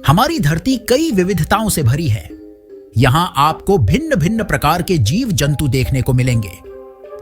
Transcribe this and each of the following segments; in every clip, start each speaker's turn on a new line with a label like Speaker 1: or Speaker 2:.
Speaker 1: हमारी धरती कई विविधताओं से भरी है। यहाँ आपको भिन्न भिन्न प्रकार के जीव जंतु देखने को मिलेंगे,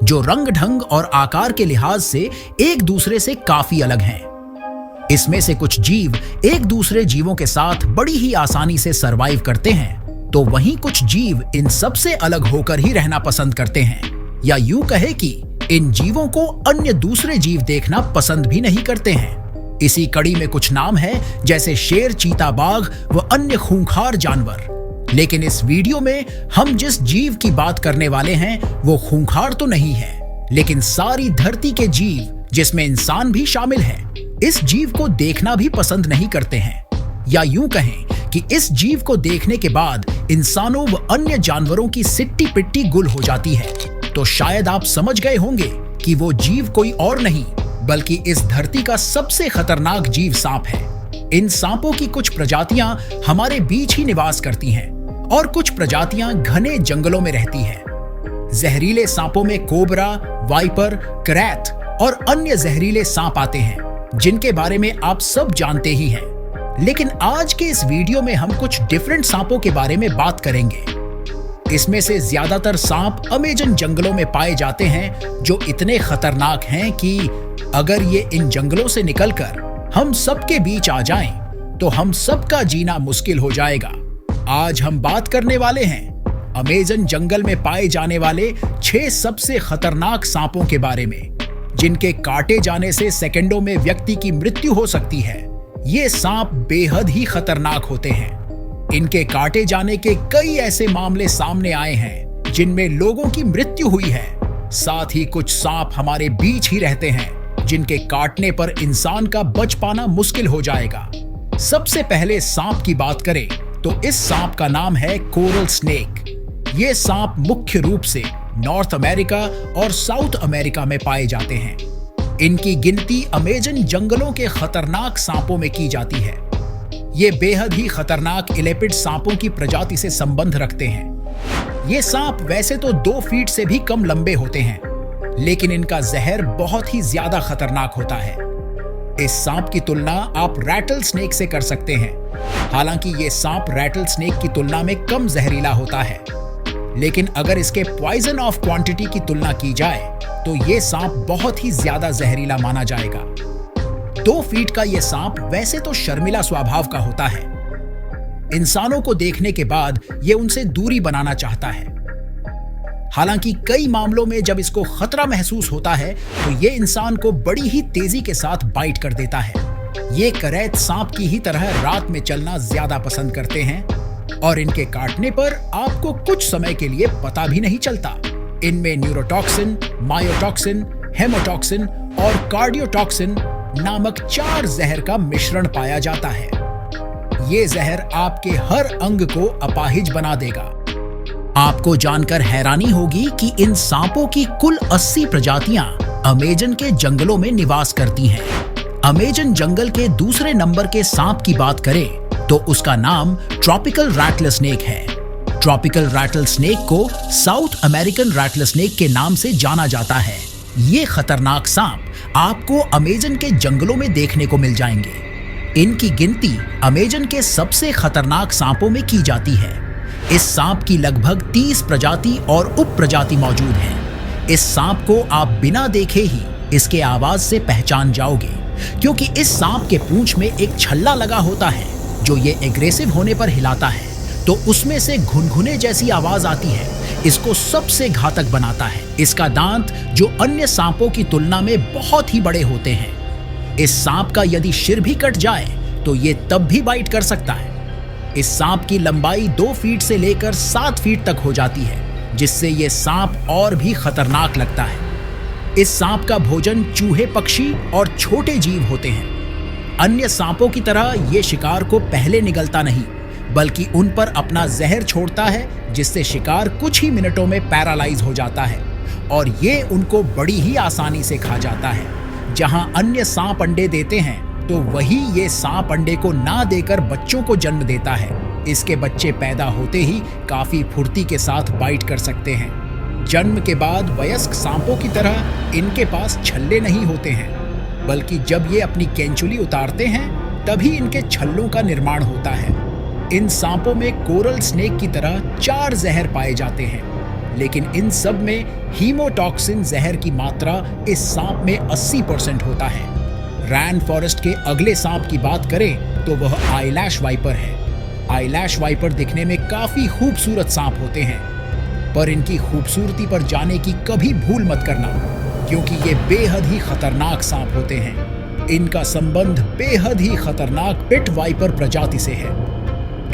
Speaker 1: जो रंग ढंग और आकार के लिहाज से एक दूसरे से काफी अलग हैं। इसमें से कुछ जीव एक दूसरे जीवों के साथ बड़ी ही आसानी से सरवाइव करते हैं, तो वहीं कुछ जीव इन सब से अलग होकर ही रहना पसंद करते हैं, या यूं कहे कि इन जीवों को अन्य दूसरे जीव देखना पसंद भी नहीं करते हैं। इसी कड़ी में कुछ नाम है, जैसे शेर, चीता, बाघ व अन्य खूंखार जानवर। लेकिन इस वीडियो में हम जिस जीव की बात करने वाले हैं वो खूंखार तो नहीं है, लेकिन सारी धरती के जीव, जिसमें इंसान भी शामिल है, इस जीव को देखना भी पसंद नहीं करते हैं। या यूं कहें कि इस जीव को देखने के बाद इंसानों व अन्य जानवरों की सिट्टी पिट्टी गुल हो जाती है। तो शायद आप समझ गए होंगे कि वो जीव कोई और नहीं बल्कि इस धरती का सबसे खतरनाक जीव सांप है। इन सांपों की कुछ प्रजातियां हमारे बीच ही निवास करती हैं और कुछ प्रजातियां घने जंगलों में रहती हैं। जहरीले सांपों में कोबरा, वाइपर, करैत और अन्य जहरीले सांप आते हैं, जिनके बारे में आप सब जानते ही हैं। लेकिन आज के इस वीडियो में हम कुछ डिफरेंट सांपों के बारे में बात करेंगे। इसमें से ज्यादातर सांप अमेजन जंगलों में पाए जाते हैं, जो इतने खतरनाक हैं कि अगर ये इन जंगलों से निकलकर हम सबके बीच आ जाएं, तो हम सबका जीना मुश्किल हो जाएगा। आज हम बात करने वाले हैं अमेजन जंगल में पाए जाने वाले 6 सबसे खतरनाक सांपों के बारे में, जिनके काटे जाने से सेकंडों में व्यक्ति की मृत्यु हो सकती है। ये सांप बेहद ही खतरनाक होते हैं। इनके काटे जाने के कई ऐसे मामले सामने आए हैं जिनमें लोगों की मृत्यु हुई है। साथ ही कुछ सांप हमारे बीच ही रहते हैं, जिनके काटने पर इंसान का बच पाना मुश्किल हो जाएगा। सबसे पहले सांप की बात करें तो इस सांप का नाम है कोरल स्नेक। ये सांप मुख्य रूप से नॉर्थ अमेरिका और साउथ अमेरिका में पाए जाते हैं। इनकी गिनती अमेजन जंगलों के खतरनाक सांपों में की जाती है। ये बेहद ही खतरनाक इलेपिड सांपों की प्रजाति से संबंध रखते हैं। ये सांप वैसे तो 2 फीट से भी कम लंबे होते हैं, लेकिन इनका जहर बहुत ही ज्यादा खतरनाक होता है। इस सांप की तुलना आप रैटल स्नेक से कर सकते हैं। हालांकि ये सांप रैटल स्नेक की तुलना में कम जहरीला होता है, लेकिन अगर इसके पॉइजन ऑफ क्वांटिटी की तुलना की जाए तो ये सांप बहुत ही ज्यादा जहरीला माना जाएगा। 2 फीट का ये सांप वैसे तो शर्मिला स्वभाव का होता है। इंसानों को देखने के बाद ये उनसे दूरी बनाना चाहता है। हालांकि कई मामलों में जब इसको खतरा महसूस होता है तो ये इंसान को बड़ी ही तेजी के साथ बाइट कर देता है। ये करैत सांप की ही तरह रात में चलना ज्यादा पसंद करते हैं और इनके काटने पर आपको कुछ समय के लिए पता भी नहीं चलता। इनमें न्यूरोटॉक्सिन, मायोटॉक्सिन, हेमोटॉक्सिन और कार्डियोटॉक्सिन नामक 4 जहर का मिश्रण पाया जाता है। ये जहर आपके हर अंग को अपाहिज बना देगा। आपको जानकर हैरानी होगी कि इन सांपों की कुल 80 प्रजातियां अमेजन के जंगलों में निवास करती हैं। अमेजन जंगल के दूसरे नंबर के सांप की बात करें तो उसका नाम ट्रॉपिकल रैटल स्नेक है। ट्रॉपिकल रैटल स्नेक को साउथ अमेरिकन रैटल स्नेक के नाम से जाना जाता है। ये खतरनाक सांप आपको अमेजन के जंगलों में देखने को मिल जाएंगे। इनकी गिनती अमेजन के सबसे खतरनाक सांपों में की जाती है। इस सांप की लगभग 30 प्रजाति और उप प्रजाति मौजूद हैं। इस सांप को आप बिना देखे ही इसके आवाज से पहचान जाओगे, क्योंकि इस सांप के पूंछ में एक छल्ला लगा होता है जो ये एग्रेसिव होने पर हिलाता है तो उसमें से घुनघुने जैसी आवाज आती है। इसको सबसे घातक बनाता है इसका दांत, जो अन्य सांपों की तुलना में बहुत ही बड़े होते हैं। इस सांप का यदि सिर भी कट जाए तो ये तब भी बाइट कर सकता है। इस सांप की लंबाई 2 फीट से लेकर 7 फीट तक हो जाती है, जिससे ये सांप और भी खतरनाक लगता है। इस सांप का भोजन चूहे, पक्षी और छोटे जीव होते हैं। अन्य सांपों की तरह ये शिकार को पहले निगलता नहीं, बल्कि उन पर अपना जहर छोड़ता है, जिससे शिकार कुछ ही मिनटों में पैरालाइज हो जाता है और ये उनको बड़ी ही आसानी से खा जाता है। जहां अन्य सांप अंडे देते हैं तो वही ये सांप अंडे को ना देकर बच्चों को जन्म देता है। इसके बच्चे पैदा होते ही काफी फुर्ती के साथ बाइट कर सकते हैं। जन्म के बाद वयस्क सांपों की तरह इनके पास छल्ले नहीं होते हैं, बल्कि जब ये अपनी केंचुली उतारते हैं तभी इनके छल्लों का निर्माण होता है। इन सांपों में कोरल स्नेक की तरह 4 जहर पाए जाते हैं, लेकिन इन सब में हीमोटॉक्सिन जहर की मात्रा इस सांप में 80% होता है। रैन फॉरेस्ट के अगले सांप की बात करें तो वह आईलैश वाइपर है। आईलैश वाइपर दिखने में काफी खूबसूरत सांप होते हैं, पर इनकी खूबसूरती पर जाने की कभी भूल मत करना, क्योंकि ये बेहद ही खतरनाक सांप होते हैं। इनका संबंध बेहद ही खतरनाक पिट वाइपर प्रजाति से है।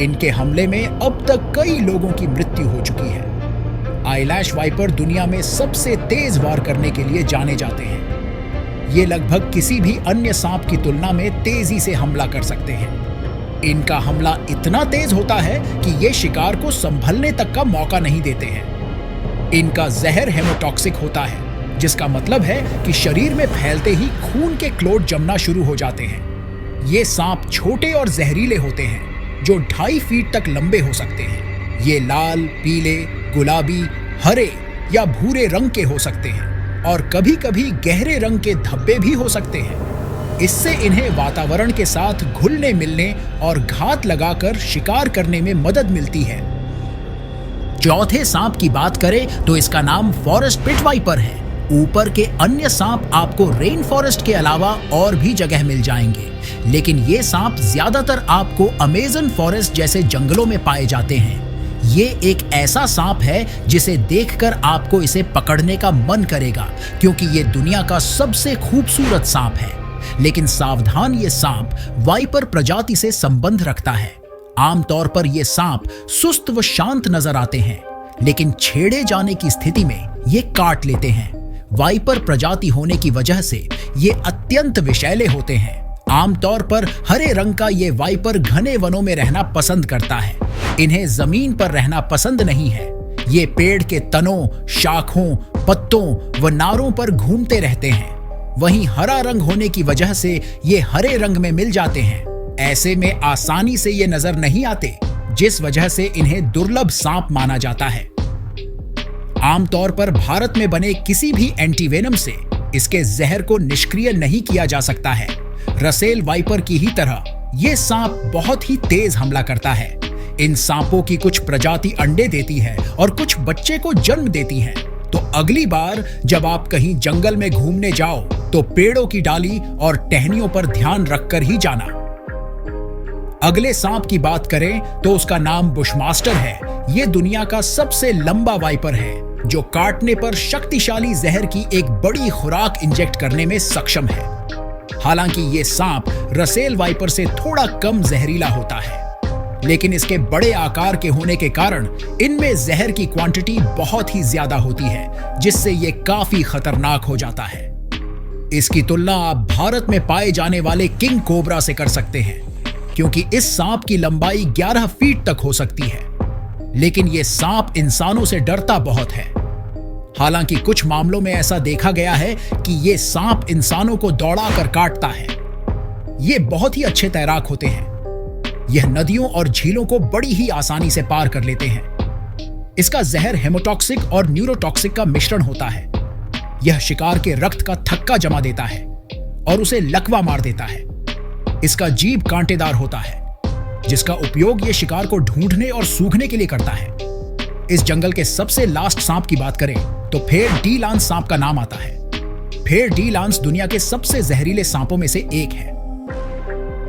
Speaker 1: इनके हमले में अब तक कई लोगों की मृत्यु हो चुकी है। आईलैश वाइपर दुनिया में सबसे तेज वार करने के लिए जाने जाते हैं। ये लगभग किसी भी अन्य सांप की तुलना में तेजी से हमला कर सकते हैं। इनका हमला इतना तेज होता है कि ये शिकार को संभलने तक का मौका नहीं देते हैं। इनका जहर हेमोटॉक्सिक होता है, जिसका मतलब है कि शरीर में फैलते ही खून के क्लोट जमना शुरू हो जाते हैं। ये सांप छोटे और जहरीले होते हैं, जो 2.5 फीट तक लंबे हो सकते हैं। ये लाल, पीले, गुलाबी, हरे या भूरे रंग के हो सकते हैं और कभी-कभी गहरे रंग के धब्बे भी हो सकते हैं। इससे इन्हें वातावरण के साथ घुलने मिलने और घात लगाकर शिकार करने में मदद मिलती है। चौथे सांप की बात करें तो इसका नाम फॉरेस्ट पिट वाइपर है। ऊपर के अन्य सांप आपको रेन फॉरेस्ट के अलावा और भी जगह मिल जाएंगे, लेकिन ये सांप ज्यादातर आपको अमेज़न फॉरेस्ट जैसे जंगलों में पाए जाते हैं। ये एक ऐसा सांप है जिसे देखकर आपको इसे पकड़ने का मन करेगा, क्योंकि ये दुनिया का सबसे खूबसूरत सांप है। लेकिन सावधान, ये सांप वाइपर प्रजाति से संबंध रखता है। आमतौर पर ये सांप सुस्त व शांत नजर आते हैं, लेकिन छेड़े जाने की स्थिति में ये काट लेते हैं। वाइपर प्रजाति होने की वजह से ये अत्यंत विषैले होते हैं। आमतौर पर हरे रंग का ये वाइपर घने वनों में रहना पसंद करता है। इन्हें जमीन पर रहना पसंद नहीं है। ये पेड़ के तनों, शाखों, पत्तों व नारों पर घूमते रहते हैं। वहीं हरा रंग होने की वजह से ये हरे रंग में मिल जाते हैं। ऐसे में आसानी से ये नजर नहीं आते, जिस वजह से इन्हें दुर्लभ सांप माना जाता है। आमतौर पर भारत में बने किसी भी एंटीवेनम से इसके जहर को निष्क्रिय नहीं किया जा सकता है। रसेल वाइपर की ही तरह ये सांप बहुत ही तेज हमला करता है। इन सांपों की कुछ प्रजाति अंडे देती है और कुछ बच्चे को जन्म देती हैं। तो अगली बार जब आप कहीं जंगल में घूमने जाओ तो पेड़ों की डाली और टहनियों पर ध्यान रखकर ही जाना। अगले सांप की बात करें तो उसका नाम बुशमास्टर है। ये दुनिया का सबसे लंबा वाइपर है, जो काटने पर शक्तिशाली जहर की एक बड़ी खुराक इंजेक्ट करने में सक्षम है। हालांकि ये सांप रसेल वाइपर से थोड़ा कम जहरीला होता है, लेकिन इसके बड़े आकार के होने के कारण इनमें जहर की क्वांटिटी बहुत ही ज्यादा होती है, जिससे ये काफी खतरनाक हो जाता है। इसकी तुलना आप भारत में पाए जाने वाले किंग कोबरा से कर सकते हैं, क्योंकि इस सांप की लंबाई 11 फीट तक हो सकती है। लेकिन ये सांप इंसानों से डरता बहुत है। हालांकि कुछ मामलों में ऐसा देखा गया है कि ये सांप इंसानों को दौड़ाकर काटता है। ये बहुत ही अच्छे तैराक होते हैं। यह नदियों और झीलों को बड़ी ही आसानी से पार कर लेते हैं। इसका जहर हेमोटॉक्सिक और न्यूरोटॉक्सिक का मिश्रण होता है। यह शिकार के रक्त का थक्का जमा देता है और उसे लकवा मार देता है। इसका जीभ कांटेदार होता है, जिसका उपयोग ये शिकार को ढूंढने और सूंघने के लिए करता है। इस जंगल के सबसे लास्ट सांप की बात करें तो फेयर डी लांस सांप का नाम आता है। फेयर डी लांस दुनिया के सबसे जहरीले सांपों में से एक है।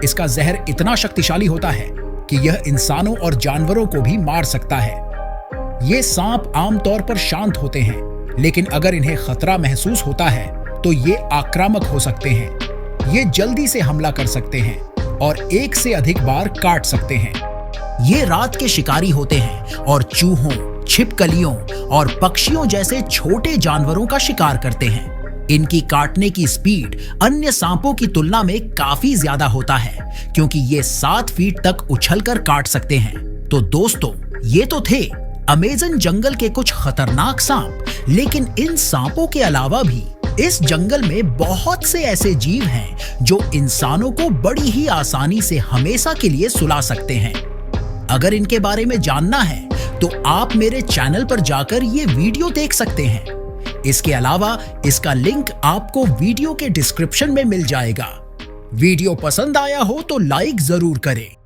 Speaker 1: इसका जहर इतना शक्तिशाली होता है कि यह इंसानों और जानवरों को भी मार सकता है। ये सांप आमतौर पर शांत होते हैं, लेकिन अगर इन्हें खतरा महसूस होता है तो ये आक्रामक हो सकते हैं। ये जल्दी से हमला कर सकते हैं और एक से अधिक बार काट सकते हैं। ये रात के शिकारी होते हैं और चूहों, छिपकलियों और पक्षियों जैसे छोटे जानवरों का शिकार करते हैं। इनकी काटने की स्पीड अन्य सांपों की तुलना में काफी ज्यादा होता है, क्योंकि ये 7 फीट तक उछलकर काट सकते हैं। तो दोस्तों, ये तो थे अमेज़न जंगल के कुछ खतरनाक सांप, लेकिन इन सांपों के अलावा भी इस जंगल में बहुत से ऐसे जीव हैं जो इंसानों को बड़ी ही आसानी से हमेशा के लिए सुला सकते हैं। अगर इनके बारे में जानना है तो आप मेरे चैनल पर जाकर ये वीडियो देख सकते हैं। इसके अलावा इसका लिंक आपको वीडियो के डिस्क्रिप्शन में मिल जाएगा। वीडियो पसंद आया हो तो लाइक जरूर करें